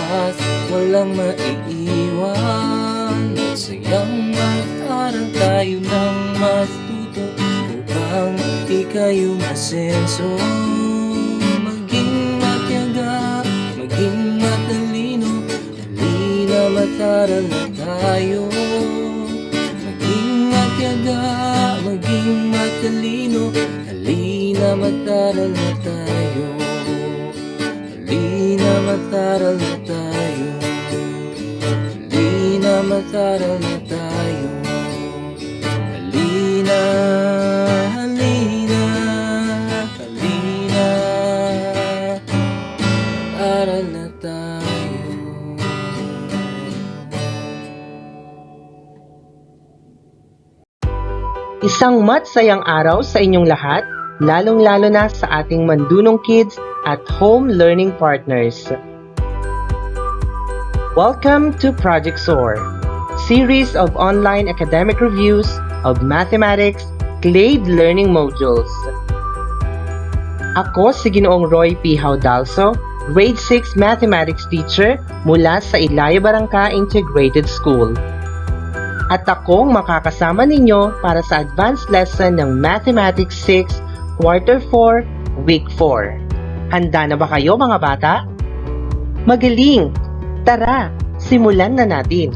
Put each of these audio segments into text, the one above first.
math, walang maiiwan. Math-sayang math-aral tayo ng Math-tuto, upang ika'y umasenso. Maging matyaga, maging matalino, halina math-aral na tayo. Maging matyaga, maging matalino, halina math-aral na tayo. Halina math-aral na tayo. Halina math-aral na tayo. Halina, halina, halina, aral na tayo. Isang math-sayang araw sa inyong lahat, lalong-lalo na sa ating Mandunong kids at home learning partners. Welcome to Project SOAR, series of online academic reviews of mathematics CLAID learning modules. Ako si Ginoong Roy P. Haudalso, grade 6 mathematics teacher mula sa Ilaya Barangka Integrated School. At akong makakasama ninyo para sa advanced lesson ng Mathematics 6, Quarter 4, Week 4. Handa na ba kayo mga bata? Magaling! Tara, simulan na natin!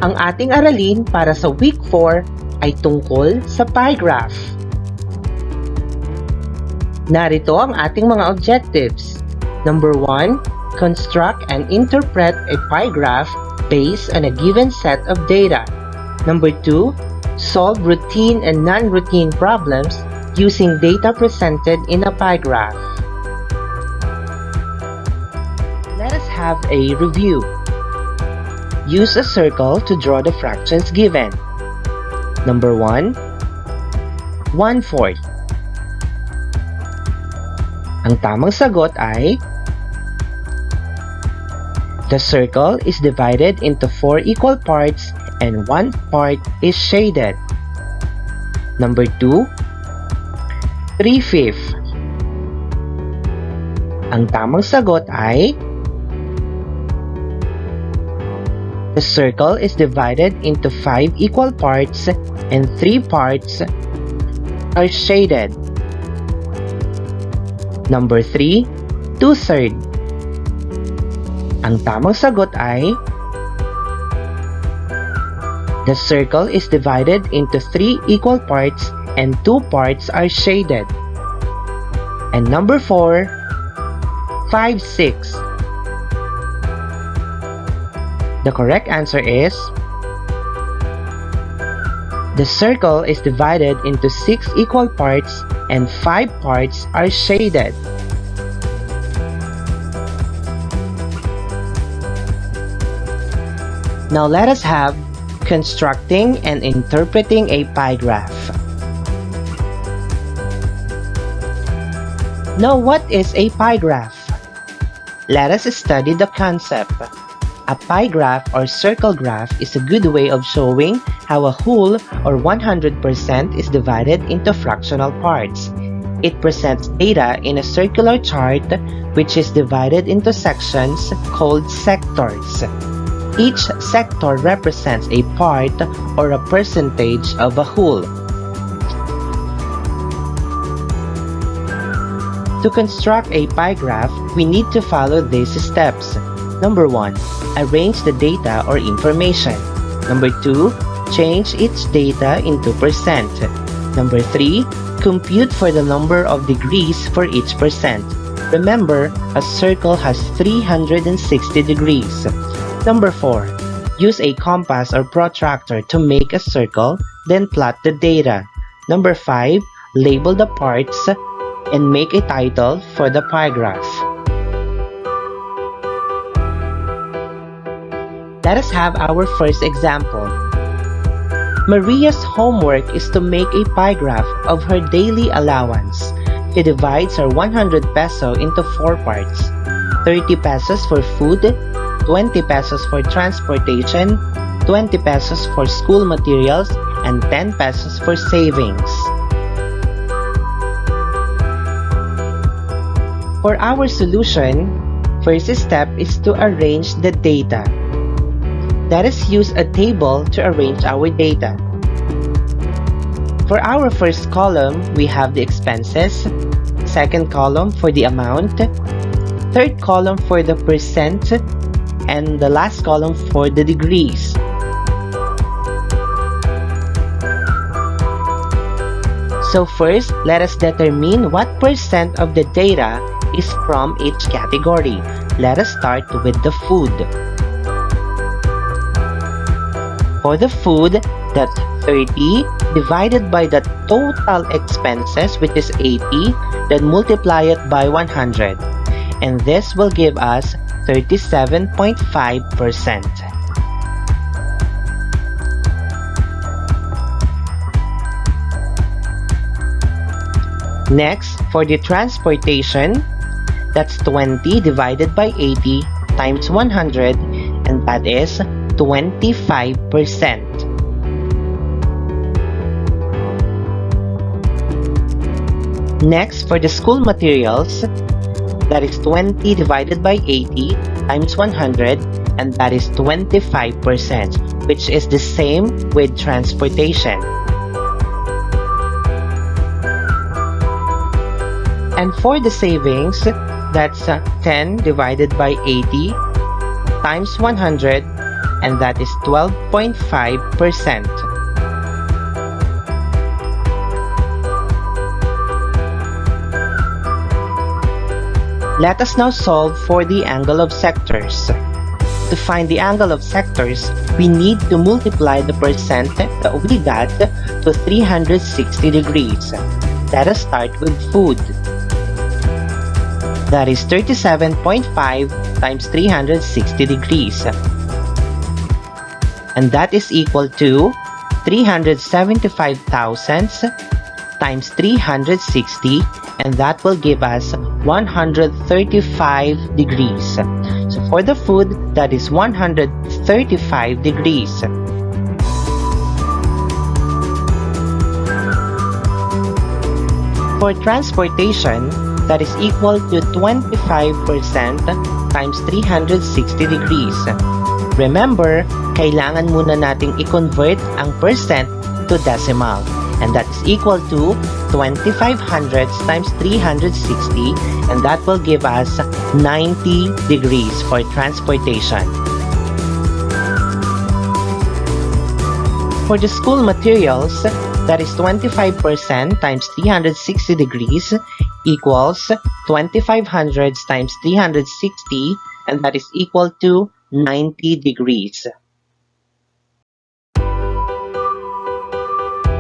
Ang ating aralin para sa Week 4 ay tungkol sa pie graph. Narito ang ating mga objectives. Number 1, construct and interpret a pie graph based on a given set of data. Number 2, solve routine and non-routine problems using data presented in a pie graph. Let us have a review. Use a circle to draw the fractions given. Number 1, 1/4. Ang tamang sagot ay the circle is divided into 4 equal parts and 1 part is shaded. Number 2, 3/5. Ang tamang sagot ay the circle is divided into 5 equal parts and 3 parts are shaded. Number 3, 2/3. Ang tamang sagot ay the circle is divided into 3 equal parts and 2 parts are shaded. And number 4, 5/6. The correct answer is the circle is divided into 6 equal parts and 5 parts are shaded. Now let us have constructing and interpreting a pie graph. Now what is a pie graph? Let us study the concept. A pie graph or circle graph is a good way of showing how a whole or 100% is divided into fractional parts. It presents data in a circular chart which is divided into sections called sectors. Each sector represents a part or a percentage of a whole. To construct a pie graph, we need to follow these steps. Number 1, arrange the data or information. Number 2, change each data into percent. Number 3, compute for the number of degrees for each percent. Remember, a circle has 360 degrees. Number 4, use a compass or protractor to make a circle, then plot the data. Number 5, label the parts and make a title for the pie graph. Let us have our first example. Maria's homework is to make a pie graph of her daily allowance. She divides her 100 peso into 4 parts. 30 pesos for food, 20 pesos for transportation, 20 pesos for school materials, and 10 pesos for savings. For our solution, first step is to arrange the data. Let us use a table to arrange our data. For our first column, we have the expenses, second column for the amount, third column for the percent, and the last column for the degrees. So first, let us determine what percent of the data is from each category. Let us start with the food. For the food, that's 30 divided by the total expenses, which is 80, then multiply it by 100. And this will give us 37.5%. Next, for the transportation, that's 20 divided by 80 times 100, and that is 25%. Next, for the school materials, that is 20 divided by 80 times 100, and that is 25%, which is the same with transportation. And for the savings, that's 10 divided by 80 times 100, and that is 12.5%. Let us now solve for the angle of sectors. To find the angle of sectors, we need to multiply the percent that we got to 360 degrees. Let us start with food. That is 37.5 times 360 degrees. And that is equal to 375,000 times 360, and that will give us 135 degrees. So for the food, that is 135 degrees. For transportation, that is equal to 25% times 360 degrees. Remember, kailangan muna nating i-convert ang percent to decimal. And that is equal to 25 hundredths times 360, and that will give us 90 degrees for transportation. For the school materials, that is 25% times 360 degrees equals 25 hundredths times 360, and that is equal to 90 degrees.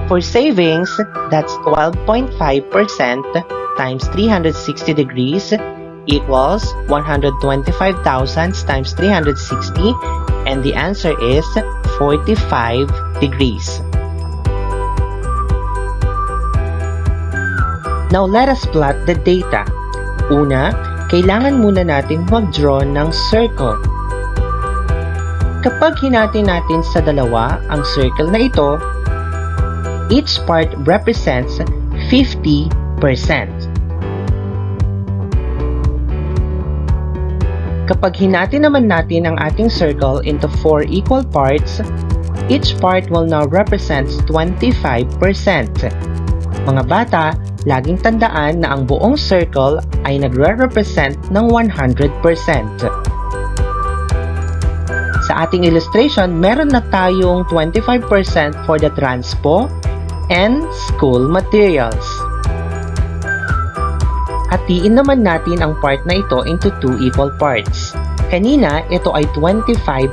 For savings, that's 12.5% times 360 degrees equals 125,000 times 360, and the answer is 45 degrees. Now let us plot the data. Una, kailangan muna natin mag-draw ng circle. Kapag hinati natin sa dalawa ang circle na ito, each part represents 50%. Kapag hinati naman natin ang ating circle into 4 equal parts, each part will now represent 25%. Mga bata, laging tandaan na ang buong circle ay nagre-represent ng 100%. Sa ating illustration, meron na tayong 25% for the transpo and school materials. Hatiin naman natin ang part na ito into 2 equal parts. Kanina, ito ay 25%.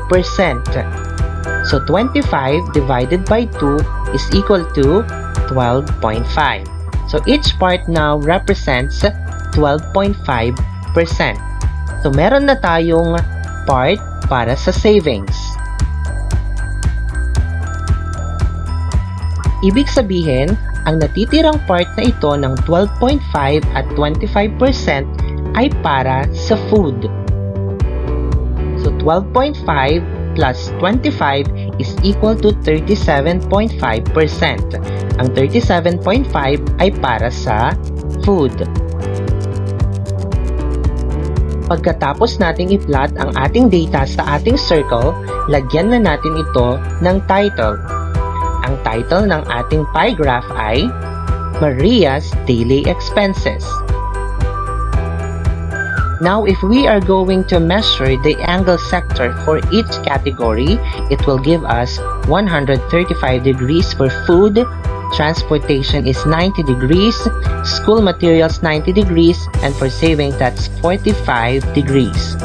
So 25 divided by 2 is equal to 12.5. So each part now represents 12.5%. So meron na tayong part para sa savings. Ibig sabihin, ang natitirang part na ito ng 12.5 at 25% ay para sa food. So 12.5 plus 25 is equal to 37.5%. Ang 37.5 ay para sa food. Pagkatapos nating i-plot ang ating data sa ating circle, lagyan na natin ito ng title. Ang title ng ating pie graph ay Maria's Daily Expenses. Now, if we are going to measure the angle sector for each category, it will give us 135 degrees for food, transportation is 90 degrees, school materials 90 degrees, and for saving that's 45 degrees.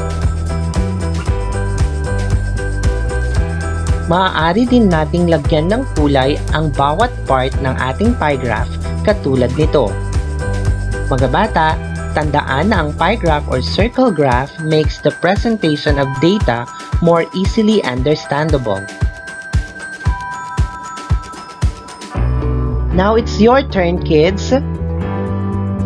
Maaari din nating lagyan ng kulay ang bawat part ng ating pie graph katulad nito. Mga bata, tandaan na ang pie graph or circle graph makes the presentation of data more easily understandable. Now it's your turn, kids.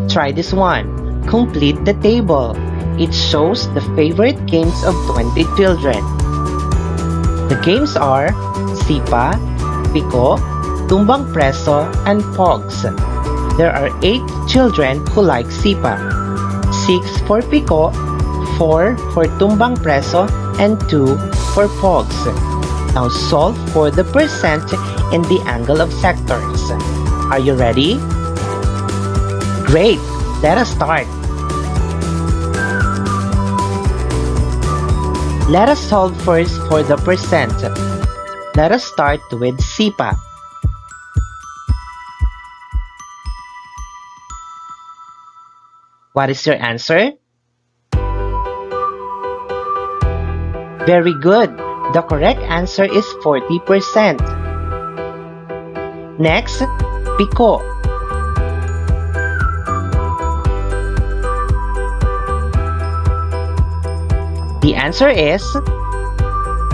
Try this one. Complete the table. It shows the favorite games of 20 children. The games are Sipa, Piko, Tumbang Preso, and Pogs. There are 8 children who like Sipa, 6 for Piko, 4 for Tumbang Preso, and 2 for Pogs. Now solve for the percent in the angle of sectors. Are you ready? Great! Let us start. Let us solve first for the percent. Let us start with Sipa. What is your answer? Very good. The correct answer is 40%. Next, Piko. The answer is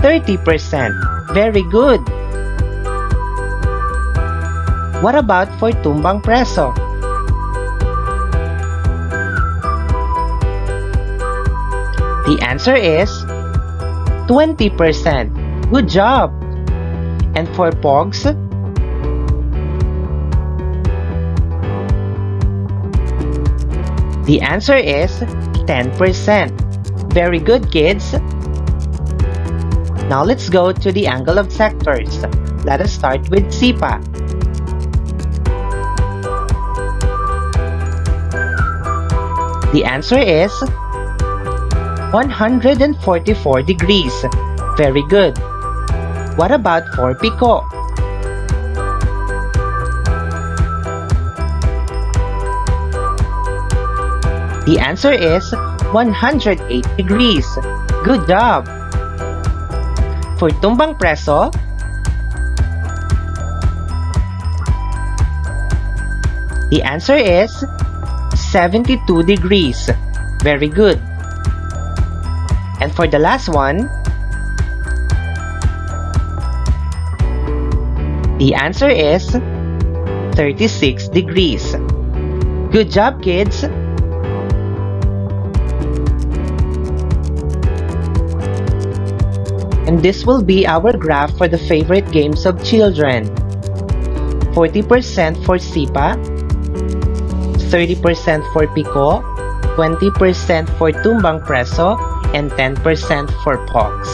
30%. Very good. What about for Tumbang Preso? The answer is 20%. Good job. And for Pogs? The answer is 10%. Very good, kids. Now let's go to the angle of sectors. Let us start with Sipa. The answer is 144 degrees. Very good. What about for Piko? The answer is 108 degrees. Good job. For Tumbang Preso, the answer is 72 degrees. Very good. And for the last one, the answer is 36 degrees. Good job, kids. And this will be our graph for the favorite games of children. 40% for Sipa, 30% for Piko, 20% for Tumbang Preso, and 10% for Pogs.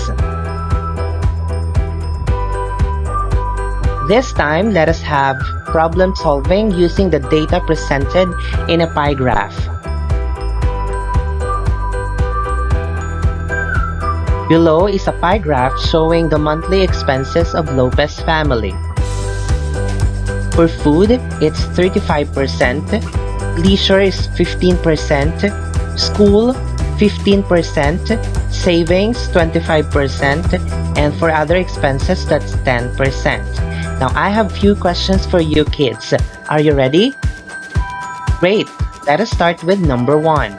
This time, let us have problem solving using the data presented in a pie graph. Below is a pie graph showing the monthly expenses of Lopez family. For food, it's 35%, leisure is 15%, school 15%, savings 25%, and for other expenses that's 10%. Now I have few questions for you kids. Are you ready? Great! Let us start with number 1.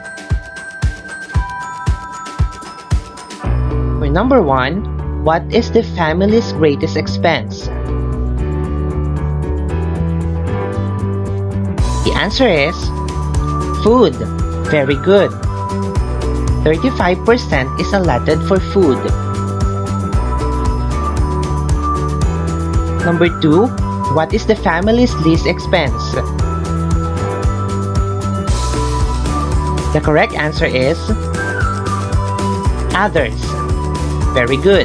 For number 1, what is the family's greatest expense? The answer is food. Very good. 35% is allotted for food. Number 2, what is the family's least expense? The correct answer is others. Very good.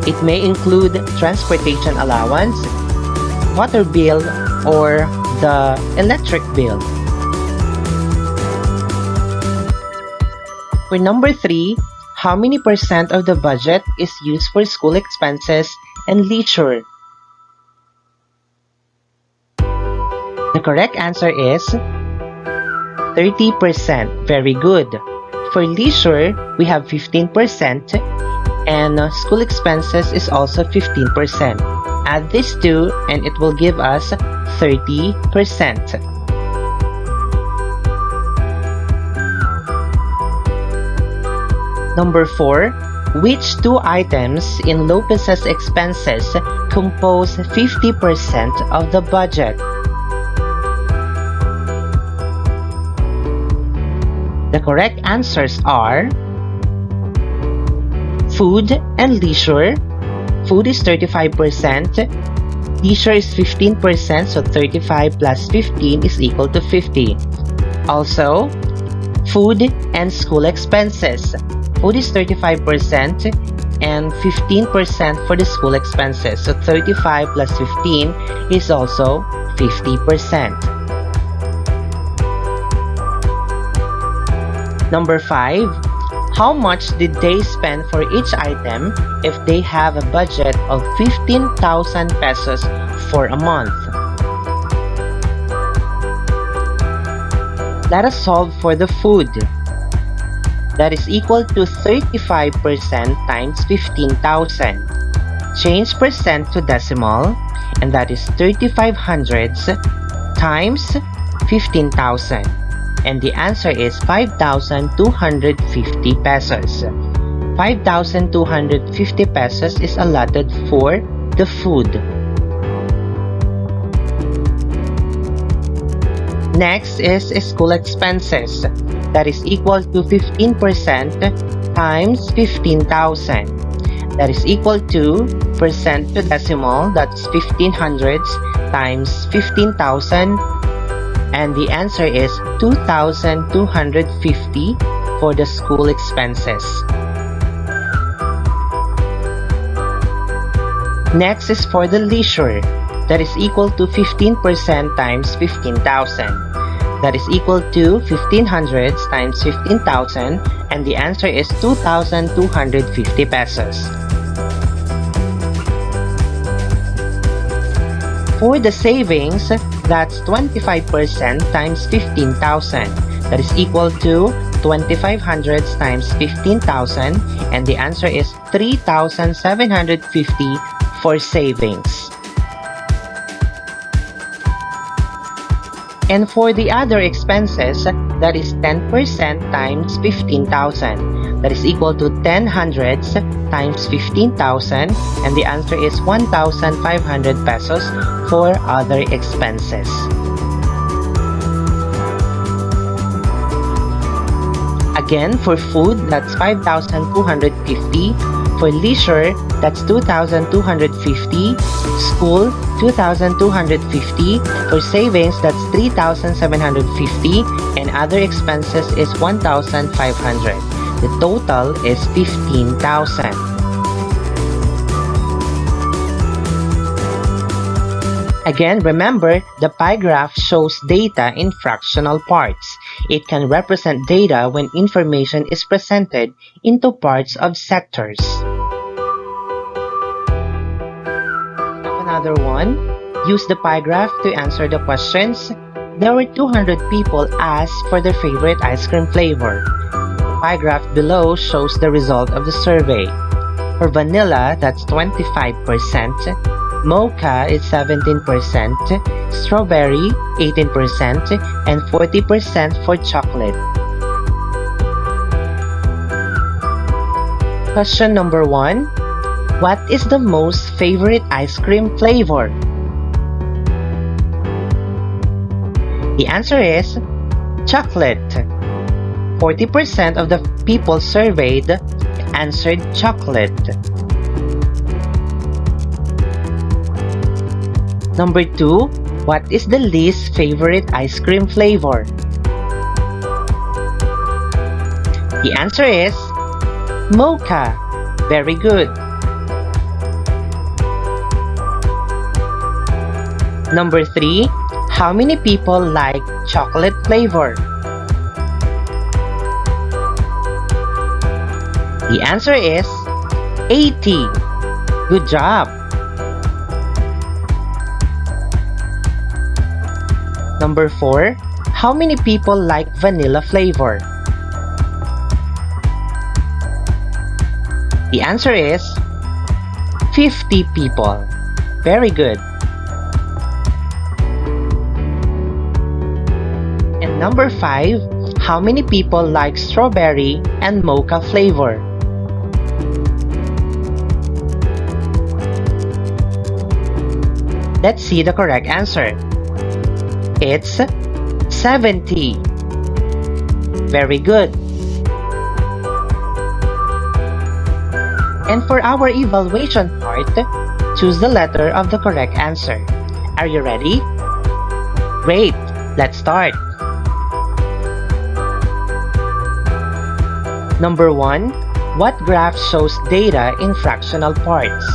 It may include transportation allowance, water bill, or the electric bill. For number 3, how many percent of the budget is used for school expenses and leisure? The correct answer is 30%. Very good. For leisure, we have 15%, and school expenses is also 15%. Add these two and it will give us 30%. Number 4, which two items in Lopez's expenses compose 50% of the budget? The correct answers are food and leisure. Food is 35%, leisure is 15%, so 35 plus 15 is equal to 50. Also, food and school expenses. Food is 35% and 15% for the school expenses, so 35 plus 15 is also 50%. Number 5, how much did they spend for each item if they have a budget of 15,000 pesos for a month? Let us solve for the food. That is equal to 35% times 15,000. Change percent to decimal, and that is 3,500 times 15,000. And the answer is 5,250 pesos. 5,250 pesos is allotted for the food. Next is school expenses. That is equal to 15% times 15,000. That is equal to percent to decimal, that's 1,500 times 15,000. And the answer is 2,250 for the school expenses. Next is for the leisure. That is equal to 15% times 15,000. That is equal to 1,500 times 15,000, and the answer is 2,250 pesos. For the savings, that's 25% times 15,000. That is equal to 2,500 times 15,000, and the answer is 3,750 for savings. And for the other expenses, that is 10% times 15,000. That is equal to 10 hundreds times 15,000, and the answer is 1,500 pesos for other expenses. Again, for food, that's 5,250. For leisure, that's 2,250. School, 2,250. For savings, that's 3,750. And other expenses is 1,500. The total is 15,000. Again, remember, the pie graph shows data in fractional parts. It can represent data when information is presented into parts of sectors. Another one, use the pie graph to answer the questions. There were 200 people asked for their favorite ice cream flavor. The pie graph below shows the result of the survey. For vanilla, that's 25%. Mocha is 17%, strawberry 18%, and 40% for chocolate. Question number 1. What is the most favorite ice cream flavor? The answer is chocolate. 40% of the people surveyed answered chocolate. Number 2, what is the least favorite ice cream flavor? The answer is Mocha. Very good. Number 3. How many people like chocolate flavor? The answer is 80. Good job. Number 4. How many people like vanilla flavor? The answer is 50 people. Very good. And number 5. How many people like strawberry and mocha flavor? Let's see the correct answer. It's 70. Very good. And for our evaluation part, choose the letter of the correct answer. Are you ready? Great! Let's start. Number 1. What graph shows data in fractional parts?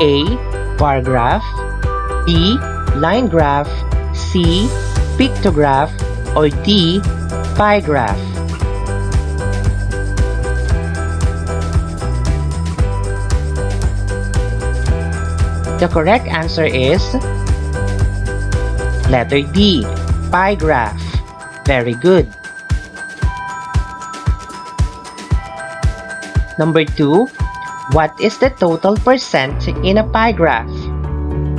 A. Bar graph, B. Line graph, C. Pictograph, or D. Pie graph. The correct answer is letter D. Pie graph. Very good. Number 2. What is the total percent in a pie graph?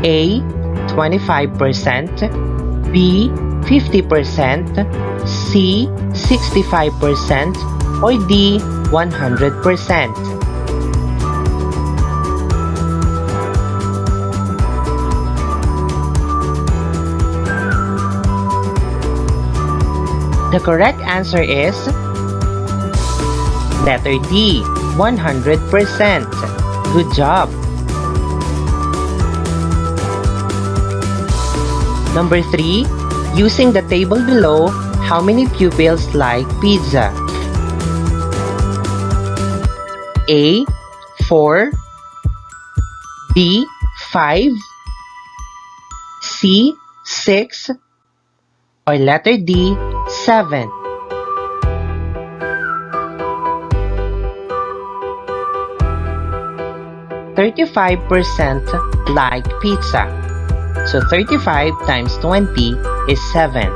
A. 25%, B. 50%, C. 65%, or D. 100%. The correct answer is letter D. 100%. Good job. Number 3. Using the table below, how many pupils like pizza? A. 4, B. 5, C. 6, or letter D. 7. %35 like pizza. So 35 times 20 is 7.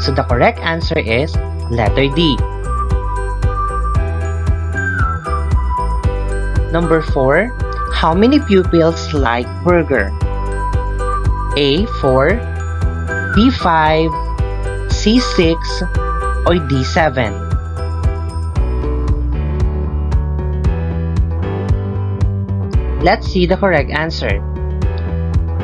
So the correct answer is letter D. Number 4. How many pupils like burger? A. 4, B. 5, C. 6, or D. 7. Let's see the correct answer.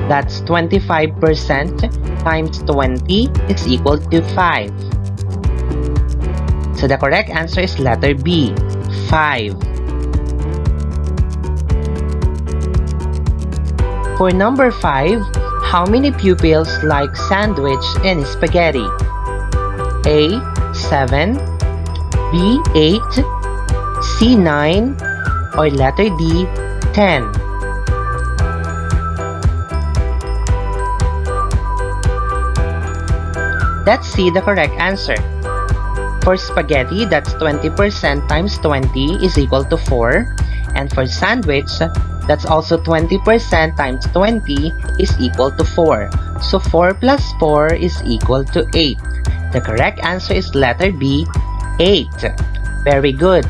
That's 25% times 20 is equal to 5. So the correct answer is letter B, 5. For number 5, how many pupils like sandwich and spaghetti? A. 7, B. 8, C. 9, or letter D. 10. Let's see the correct answer. For spaghetti, that's 20% times 20 is equal to 4. And for sandwich, that's also 20% times 20 is equal to 4. So 4 plus 4 is equal to 8. The correct answer is letter B, 8. Very good.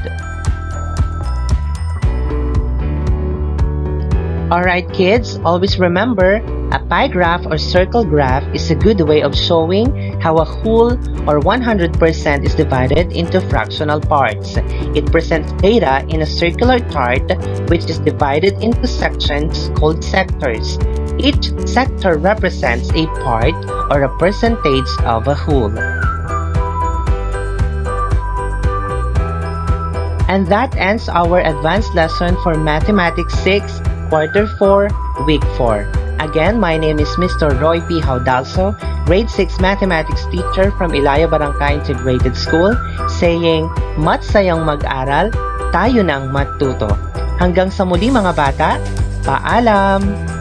Alright kids, always remember, a pie graph or circle graph is a good way of showing how a whole or 100% is divided into fractional parts. It presents data in a circular chart which is divided into sections called sectors. Each sector represents a part or a percentage of a whole. And that ends our advanced lesson for Mathematics 6, Quarter 4, Week 4. Again, my name is Mr. Roy P. Haudalso, Grade 6 Mathematics teacher from Ilaya Barangay Integrated School, saying, Math-sayang Math-aral, tayo ng Math-tuto. Hanggang sa muli mga bata, paalam!